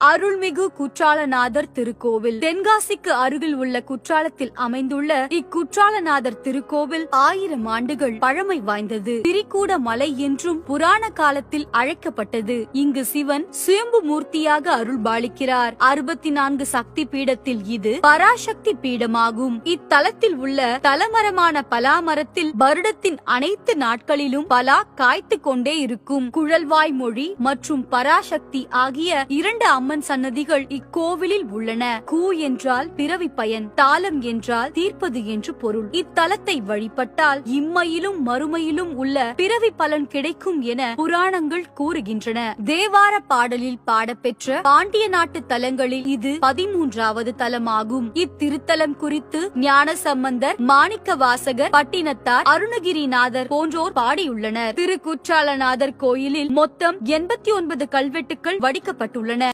அருள்மிகு குற்றாலநாதர் திருக்கோவில் தென்காசிக்கு அருகில் உள்ள குற்றாலத்தில் அமைந்துள்ள இக்குற்றாலநாதர் திருக்கோவில் 1000 ஆண்டுகள் பழமை வாய்ந்தது. திரிகூட மலை என்றும் புராண காலத்தில் அழைக்கப்பட்டது. இங்கு சிவன் சுயம்பு மூர்த்தியாக அருள்பாலிக்கிறார். 64 சக்தி பீடத்தில் இது பராசக்தி பீடமாகும். இத்தலத்தில் உள்ள தலமரமான பலாமரத்தில் வருடத்தின் அனைத்து நாட்களிலும் பலா காய்த்து கொண்டே இருக்கும். குழல்வாய் மொழி மற்றும் பராசக்தி ஆகிய 2 அம்மன் சன்னதிகள் இக்கோவிலில் உள்ளன. கூ என்றால் பிறவி பயன், தாளம் என்றால் தீர்ப்பது என்று பொருள். இத்தலத்தை வழிபட்டால் இம்மையிலும் மறுமையிலும் உள்ள பிறவி பலன் கிடைக்கும் என புராணங்கள் கூறுகின்றன. தேவார பாடலில் பாடப்பெற்ற பாண்டிய நாட்டு தலங்களில் இது 13வது தலமாகும். இத்திருத்தலம் குறித்து ஞானசம்பந்தர், மாணிக்கவாசகர், பட்டினத்தார், அருணகிரிநாதர் போன்றோர் பாடியுள்ளனர். திருக்குற்றாலநாதர் கோயிலில் மொத்தம் 89 கல்வெட்டுக்கள் வடிக்கப்பட்டுள்ளன.